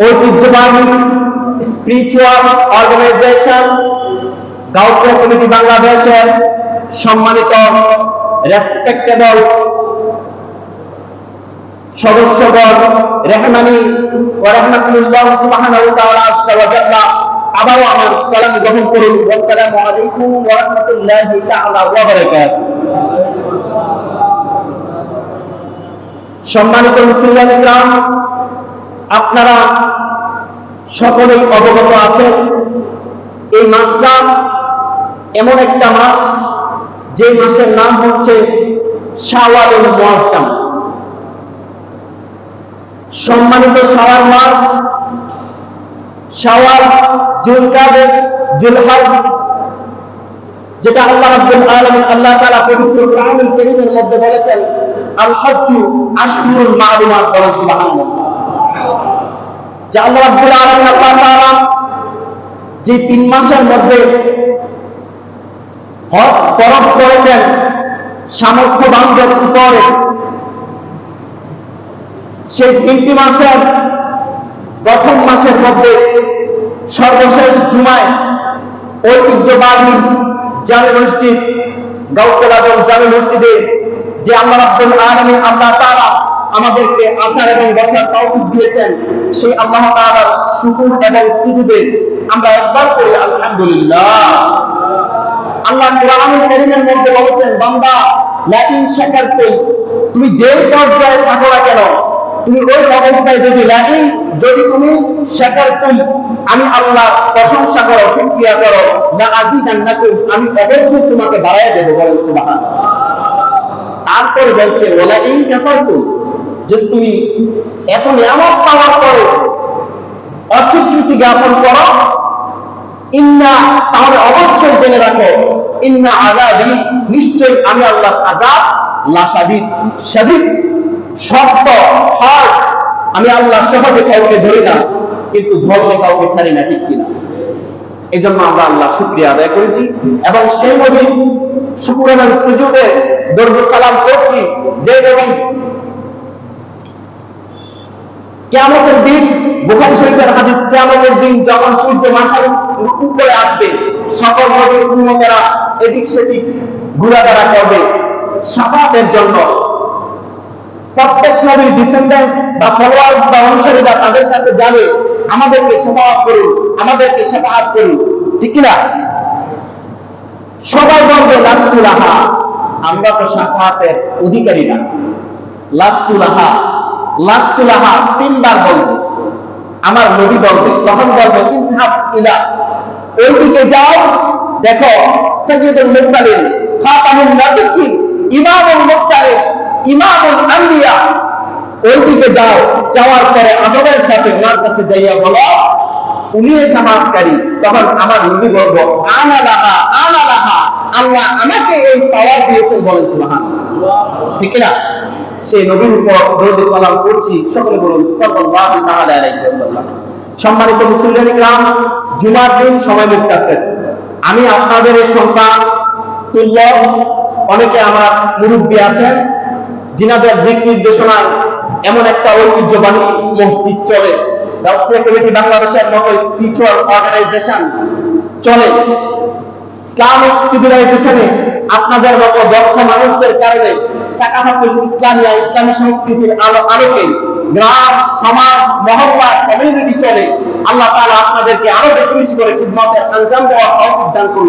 ঐতিহ্যবাহী spiritual organisation Gausia committee বাংলাদেশের সম্মানিত রেসপেক্টেবল সদস্যগণ, রেহমানি ও রাহমাতুল্লাহ সুবহানাহু ওয়া তাআলা আবারও আমার সালাম গ্রহণ করুন। আসসালামু আলাইকুম ওয়া রাহমাতুল্লাহি তাআলা ওয়া বারাকাতুহু। সম্মানিত মুসলিম ইকরাম, আপনারা সকলেই অবগত আছেন এই মাসটা এমন একটা মাস যে মাসের নাম হচ্ছে শাওয়ালুল মুআজ্জাম। সম্মানিত শাওয়াল মাস, শাওয়াল, যুলকাদের, যুলহজ, যেটা আল্লাহ রাব্বুল আলামিন আল্লাহ তাআলা পবিত্র কোরআনুল কারীমের মধ্যে বলেছেন আল হজ্জু আশহুরুল মা'লুমাত, বলেন সুবহানাল্লাহ। যে আল্লাহ রাব্বুল আলামিন আল্লাহ তাআলা যে 3 মাসের মধ্যে হজ ফরজ করেছেন সামর্থ্যবানদের উপরে, সেই 3টি মাসের প্রথম মাসের মধ্যে সর্বশেষ জুমায় ঐতিহ্যবাহী জামে মসজিদ গাউসুল আজম জামে মসজিদে যে আল্লাহ রাব্বুল আলামিন আল্লাহ তাআলা আমাদেরকে আসার এবং বসার তৌফিক দিয়েছেন, সেই আল্লাহ তাআলার শুকর এবং সুজুদে আমরা একবার করি আলহামদুলিল্লাহ। আল্লাহ কোরআনুল কারীমের মধ্যে বলেছেন, বান্দা লা ইন শাকারতুম, তুমি যে পর্যায়ে থাকো না কেন, তুমি ওই অবস্থায় যদি তুমি শাকারতুম, আমি আল্লাহ প্রশংসা করো, শুকরিয়া করো, লা আযীদান্নাকুম, আমি অবশ্যই তোমাকে বাড়ায় দেব, বলেন সুবহানাল্লাহ। তারপর বলছে ওয়ালা ইন কাফারতুম, যদি তুমি এত নিয়ামত পাওয়ার পরে অস্বীকৃতি জ্ঞাপন করো, ইন্না, তাহলে অবশ্যই জেনে রাখো, ইন্না আযাবি, নিশ্চয়ই আমি আল্লাহর আযাব লাশাদীদ, শাদীদ, শক্ত, হার্ড। আমি আল্লাহ সহজে কাউকে ধরি না, কিন্তু ধরলে কাউকে ছাড়ি না, ঠিক কিনা? এই জন্য আমরা আল্লাহ শুকরিয়া আদায় করেছি এবং সেই নবী শুকর এবং সুজুদে দরুদ সালাম করছি যে নবী কিয়ামতের দিন, বুখারী শরীফের হাদিস, কিয়ামতের দিন যখন সূর্য মাথার উপরে আসবে, সকল নবীর উম্মতেরা এদিক সেদিক ঘোরাফেরা করবে শাফাতের জন্য। প্রত্যেক নবীর ডিসেন্ডেন্টস বা ফলোয়ার বা অনুসারীরা তাদের কাছে যাবে, আমাদেরকে শাফাআত করুন, আমাদেরকে শাফাআত করুন, ঠিক কিনা? সবাই বলবে লাতুলাহা, আমরা তো শাফাআতের অধিকারী না। লাতুলাহা, লাতুলাহা 3 বার বলবে আমার নবী বলবে, তখন বলবে ইযহাব ইলা, ওইদিকে যাও, দেখো সাইয়্যিদুল মুরসালিন, খাতামুন নাবিয়্যিন, ইমামুল মুরসালিন, ইমামুল আম্বিয়া, ওইদিকে যাও। যাওয়ার পরে আদবের সাথে ওনার কাছে যাইয়া বলো উনি শাফাআতকারী। তখন আমার নবী বলবো আনা লাহা, আনা লাহা, আল্লাহ আমাকে এই পাওয়ার দিয়েছেন, বলেন সুবহানাল্লাহ, ঠিক না? সেই নবীর উপর দরুদ সালাম করছি, সকলে বলুন সাল্লাল্লাহু তাআলা আলাইহি ওয়াসাল্লাম। সম্মানিত মুসলিম ইকরাম, জুমার দিন সময় মিলতেছে, আমি আপনাদের এই সন্তান তুল্য, অনেকে আমার মুরব্বী আছেন যিনাদের দিক নির্দেশনায় এমন একটা ঐতিহ্যবাহী মসজিদ চলে, গাউসিয়া কমিটি বাংলাদেশের মতো স্পিরিচুয়াল অর্গানাইজেশন চলে। ইসলামিক সিভিলাইজেশনে আপনাদের মতো দক্ষ মানুষদের কারণে সাকাফাতুল ইসলামিয়া, ইসলামী সংস্কৃতির আলোকে গ্রাম, সমাজ, মহল্লা, কমিউনিটি চলে। আল্লাহ তাআলা আপনাদেরকে আরো বেশি বেশি করে খিদমতের আঞ্জাম দেওয়ার তৌফিক দান করুন।